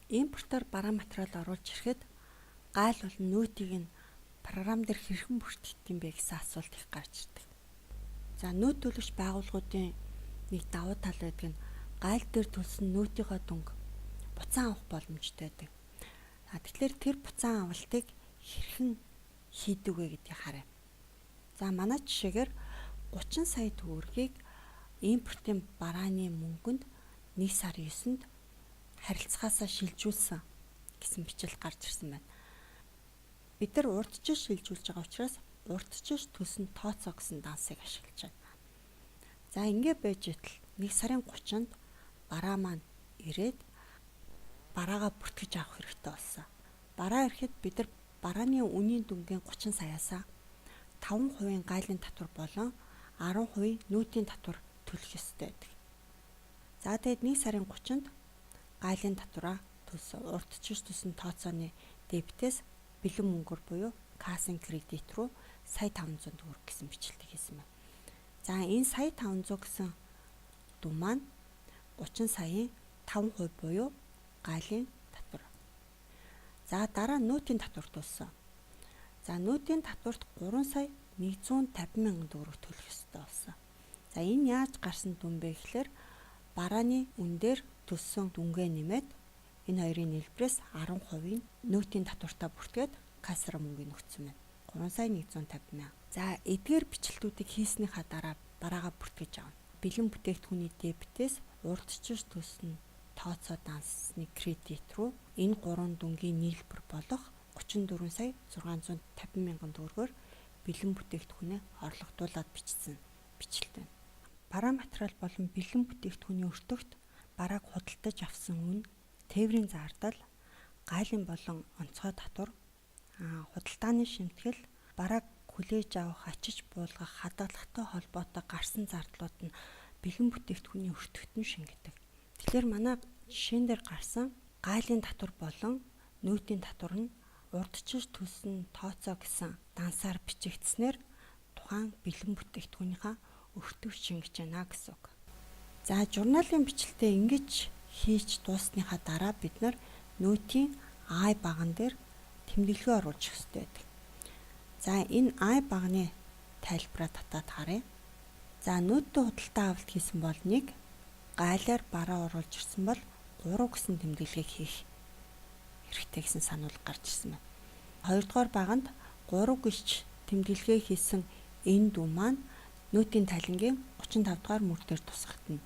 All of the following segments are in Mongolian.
Импортоор бараа материал оруулж ирэхэд гайл болон нөтийг нь програм дээр хэрхэн бүртгэх юм бэ гэсэн асуулт их гарч ирдэг. За нөөт төлөвч байгууллагуудын нэг давуу тал байдаг нь гайл дээр төлсөн нөөтийнхөө дүнг буцаан авах боломжтой байдаг. Тэгэхээр тэр буцаан авалтыг хэрхэн хийдэг вэ гэдгийг харъя. За манай жишээгээр 30 сая төгрөгийг импортын барааны мөнгөнд 1 сарын 9-нд харилцагаасаа шилжүүлсэн гэсэн бичил гарч ирсэн байна. Бид нар урдчилж шилжүүлж байгаа учраас урдчилж төлсөн тооцоо гэсэн дансыг ашиглаж байна. За ингэ байж итэл 1 сарын 30-нд бараа маань ирээд бараагаа бүртгэж авах хэрэгтэй болсон. Бараа ирэхэд бид нар барааны үнийн дүнгийн 30 саяасаа 5% гайлын татвар болон 10% нөөтийн татвар төлөх ёстой байдаг. За тэгээд 1 сарын 30-нд гайлын татвараа төлсөн урдчилж төлсөн тооцооны дебитээс бэлэн мөнгөөр буюу кассен кредит руу сая 500 төгрөг гэсэн бичлэлийг хийсэн байна. За энэ сая 500 гэсэн дүн маань 30 саяын 5% буюу гайлын татвар. За дараа нөөтийн татвар төлсөн. За нөөтийн татварт 3 сая 150 мянган төгрөг төлөх ёстой болсон. За энэ яаж гарсан дүн бэ гэхээр барааны үн дээр төлсөн дүнгээ нэмээд энэ хоёрын нийлбэрээс 10% нөөтийн татвартаа бүртгээд кассар мөнгөний өгсөн байна. 3 сая 150 мянга. За эдгээр бичлэлтүүдийг хийснийхаа дараа бараагаа бүртгэж авна. Бэлэн бүтээгдэхүүний дебитээс урдчилж төлсөн тооцоо дансны кредит руу энэ 3 дүнгийн нийлбэр болох 34 сая 650 мянган төгрөгөөр бэлэн бүтээгдэхүүнээ орлогдуулаад бичсэн бичлэлт байна. Бараа материал болон бэлэн бүтээгдэхүүний өртөгт барааг худалдаж авсан үн, тээврийн зардал, гайлын болон онцгой татвар, худалдааны шимтгэл, барааг хүлээж авах, ачиж буулгах, хадгалагтай холбоотой гарсан зардлууд нь бэлэн бүтээгдэхүүний өртөгтөн шингэдэг. Тэгэхээр манай жишээн дээр гарсан гайлын татвар болон нөөтийн татвар нь урдчилж төлсөн тооцоо гэсэн дансаар бичигдснээр тухайн бэлэн бүтээгдэхүүнийхээ өртөгч шингэж байна гэсэн үг. За журналын бичлэлтэд ингэж хийж дуусныхаа дараа бид нар нөөтийн I баган дээр тэмдэглэгээ оруулах ёстой байдаг. За энэ I баганы тайлбараа татаад харъя. За нөөттэй худалдаа авалт хийсэн бол 1, гайлаар бараа оруулж ирсэн бол 3 гэсэн тэмдэглэгийг хийх хэрэгтэй гэсэн сануулга гарч ирсэн байна. 2 дугаар баганд 3 гэж тэмдэглэгээ хийсэн энэ дүн маань нөөтийн талингийн 35 дугаар мөр дээр тусгагдана.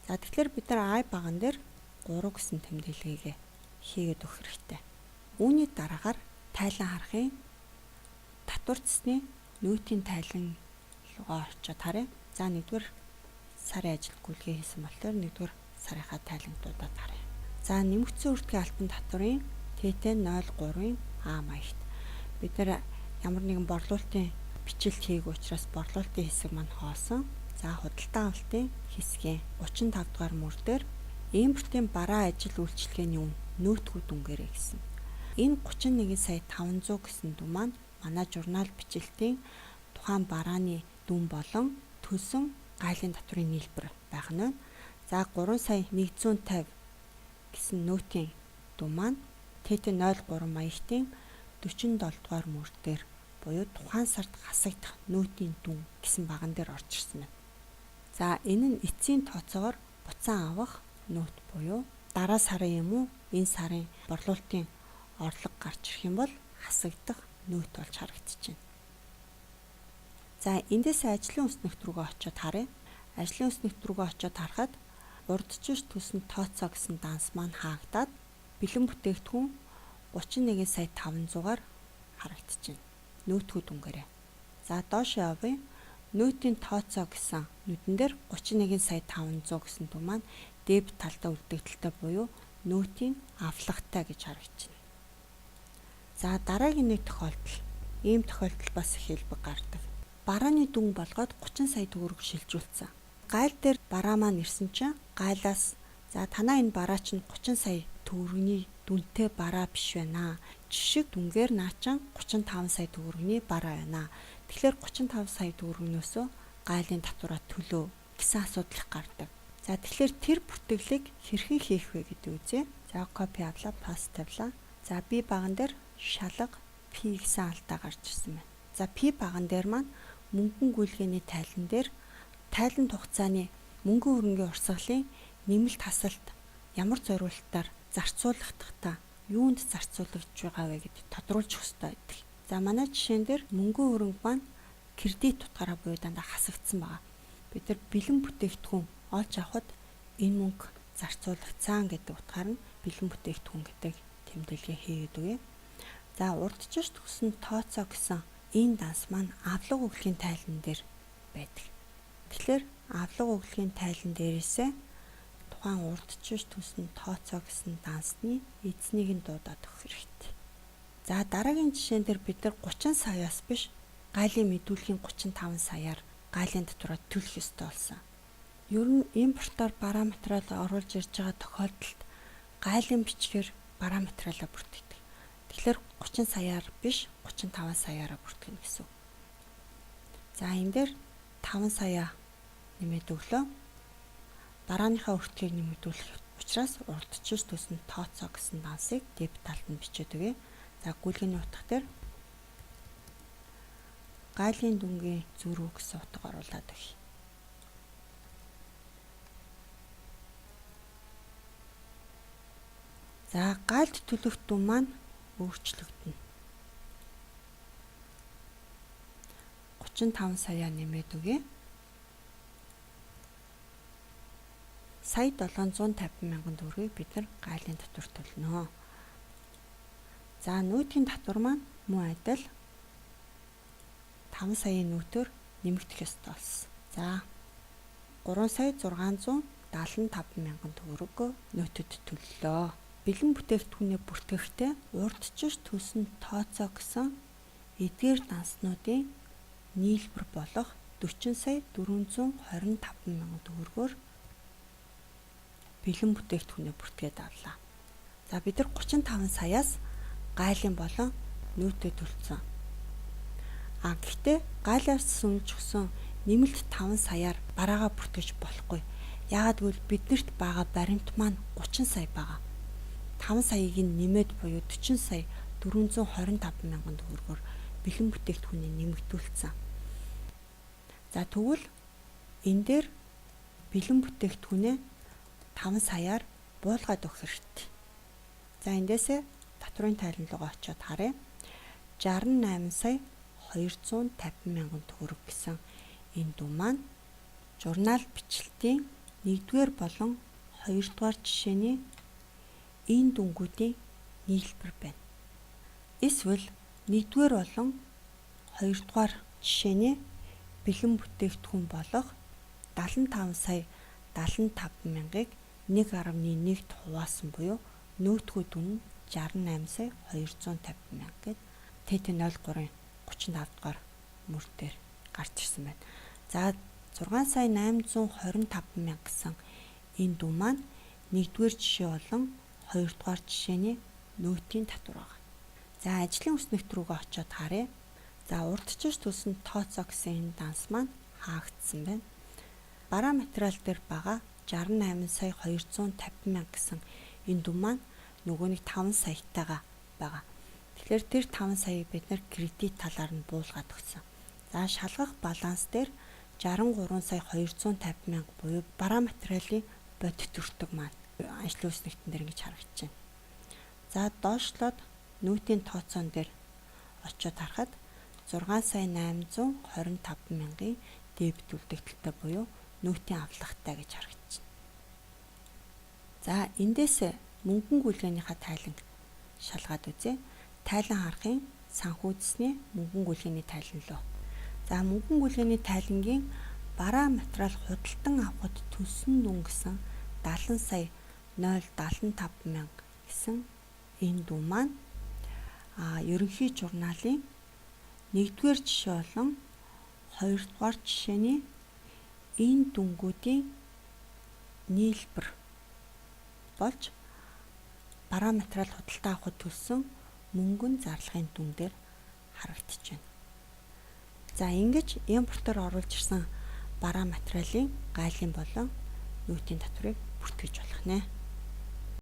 За тэгэхээр бид нар I баган дээр 3 гэсэн тэмдэглэгээ хийгээд өгөх хэрэгтэй. Үүний дараагаар тайлан харахын татвар цэсний нөөтийн тайлан руугаа очиод харъя. За 1-р сарын ажил гүйлгээ хийсэн болохоор 1-р сарынхаа тайландуудад харъя. За нэмэгдсэн үртгэн альбан татварын ТТ 03-ын А маягт бид нар ямар нэгэн борлуулалтын бичлэлт хийх учраас борлуулалтын хэсэг маань хоосон. За худалдаа авалтын хэсгийн 35 дугаар мөр дээр импортын бараа ажил үйлчилгээний үн нөөтгүүд дүнгээрээ гэсэн. Энэ 31 сая 500 гэсэн дүн маань манай журнал бичлэлтийн тухайн барааны дүн болон төлсөн гайлын татврын нийлбэр байх нь байна. За 3 сая 150 гэсэн нөөтийн дүн маань ТТ 03 маягтын 47 дугаар мөр дээр буюу тухайн сард хасагдах нөөтийн дүн гэсэн баган дээр орж ирсэн байна. За энэ нь эцсийн тооцоогоор буцаан авах нөөт буюу дараа сарын юм уу энэ сарын борлуулалтын орлого гарч ирэх юм бол хасагдах нөөт болж харагдчихэв. За эндээс ажлын үснэгт рүүгээ очиод харъя. Ажлын үснэгт рүүгээ очиод харахад урдчилж төлсөн тооцоо гэсэн данс маань хаагдаад бэлэн бүтээгдэхүүн 31 сая 500-аар харагдчихэв. Нөөтгүүд өнгөрөө. За доош явъя. Нөөтийн тооцоо гэсэн нүдэн дээр 31 сая 500 гэсэн дүн маань дебет талдаа үлдэгдэлтэй буюу нөөтийн авлагтай гэж харагдчихна. За дараагийн нэг тохиолдол. Ийм тохиолдол бас их хэлбэг гардаг. Барааны дүн болгоод 30 сая төгрөг шилжүүлсэн. Гайл дээр бараа маань ирсэн чинь гайлаас за танаа энэ бараа чинь 30 сая төгрөгийн дүнтэй бараа биш байна. Жишг дүнгээр наачаан 35 сая төгрөгийн бараа байна. Тэгэхээр 35 сая төгрөгнөөсөө гайлын татвараа төлөө гэсэн асуудал гардаг. За тэгэхээр тэр бүтээлийг хэрхэн хийх вэ гэдэг үзье. За копи авлаа, паст тавилаа. За B баган дээр шалга P гэсэн алдаа гарч ирсэн байна. За P баган дээр маань мөнгөн гүйлгээний тайлан дээр тайланд хугацааны мөнгөн хөрөнгийн урсгалын нэмэлт хасалт ямар зориулалтаар зарцуулахдаа юунд зарцуулагдж байгаа вэ гэдгийг тодруулж өгөх хэрэгтэй байдаг. За манай жишээн дээр мөнгөн хөрөнгө маань кредит утгаараа буюу дандаа хасагдсан байгаа. Бид нар бэлэн бүтээгдэхүүн олж авахд энэ мөнгө зарцуулагдсан гэдэг утгаар нь бэлэн бүтээгдэхүүн гэдэг тэмдэглэгээ хийгээд үгэй. За урдчилж төгсөн тооцоо гэсэн энэ данс маань авлага өгөхийн тайлан дээр байдаг. Тэгэхээр авлага өгөхийн тайлан дээрээсээ тухайн урдчилж төгсөн тооцоо гэсэн дансны эзнийг нь дуудаад өгөх хэрэгтэй. За дараагийн жишээн дээр бид нар 30 саяас биш гайлын мэдүүлгийн 35 саяар гайлын татвараа төлөх ёстой болсон. Ер нь импортоор бараа материал оруулж ирж байгаа тохиолдолд гайлын бичгээр бараа материалаа бүртгэдэг. Тэгэхээр 30 саяар биш 35 саяараа бүртгэнэ гэсэн. За энэ дээр 5 сая нэмээд өглөө. Дарааныхаа өртгийг нэмэгдүүлэх учраас урдчилж төсөн тооцоо гэсэн дансыг дебет талд нь бичээд өгье. За гүйлгээний утга дээр гайлын дүнгийн зөрүү гэсэн утга оруулаад өгье. За гайлд төлөх дүн маань өөрчлөгдөнө. 35 сая нэмээд өгье. Сая 750 мянган төгрөгийг бид нар гайлын татвар төлнө. За нүүдгийн татвар маань мөн адил 5 саяын нүүтээр нэмэгдэх ёстой болсон. За 3 сая 675 мянган төгрөг нөөтөд төллөө. Бэлэн бүтээгдэхүүнээ бүртгэхдээ урдчилж төсөн тооцоо гэсэн эдгээр данснуудын нийлбэр болох 40 сая 425 мянган төгрөгөөр бэлэн бүтээгдэхүүнээ бүртгээд авлаа. За бид нар 35 саяас гайлын болон нөөтөд төлсөн. Гэхдээ гайлаас сүмж өгсөн нэмэлт 5 саяар бараагаа бүртгэж болохгүй. Яагаад гэвэл биднэрт байгаа баримт маань 30 сая байгаа. 5 саяыг нэмээд буюу 40 сая 425 мянган төгрөгөөр бэлэн бүтээгдэхүүнийг нэмэгдүүлсэн. За тэгвэл энэ дээр бэлэн бүтээгдэхүүнээ 5 саяар буулгаад өгөх хэрэгтэй. За эндээсээ татврын тайлан руугаа очиод харъя. 68 сая 250 мянган төгрөг гэсэн энэ дүн маань журнал бичлэлтийн 1-р болон 2-р жишээний энэ дүнгуудын нийлбэр байна. Эсвэл 1-р болон 2-р жишээний бэлэн бүтээгдэхүүн болох 75 сая 75 мянгаыг 1.1-т хуваасан буюу нөөтгөө дүн нь 68 сая 250 мянга гээд ТТ03-ын 35 дугаар мөр дээр гарч ирсэн байна. За 6 сая 825 мянга гэсэн энэ дүн маань 1-р жишээ болон 2-р жишээний нөөтийн татвар байна. За ажлын үснэгт рүүгээ очиод харъя. За урдчилж төсөн тооцоо гэсэн энэ данс маань хаагдсан байна. Бараа материал дээр байгаа 68 сая 250 мянга гэсэн энэ дүн маань нөгөөний 5 саятайгаа байгаа. Тэгэхээр тэр 5 саяыг бид нэр кредит талаар нь буулгаад өгсөн. За шалгах баланс дээр 63 сая 250 мянга буюу бараа материалын бодит төртөг маань ажлын үснэгтэн дээр ингэж харагдаж байна. За доошлоод нүүтийн тооцоон дээр очиод харахад 6 сая 825 мянгагийн дебет үлдэгдэлтэй буюу нүүтийн авлагатай гэж харагдаж байна. За эндээс мөнгөн гүйлгээнийхээ тайлан шалгаад үзье. Тайлан харахын санхүүдэсний мөнгөн гүйлгээний тайлан лөө. За мөнгөн гүйлгээний тайлангийн бараа материал худалдан авахд төлсөн дүн гэсэн 70 сая 075 мянга гэсэн энэ дүн маань ерөнхий журналын 1-р жишээ болон 2-р жишээний энэ дүнгуудын нийлбэр болж бараа материал худалдаа авахд төлсөн мөнгөн зарлагын дүн дээр харагдаж байна. За ингэж импортоор оруулж ирсэн бараа материалын гайлын болон нүүтийн татварыг бүртгэж болох нэ.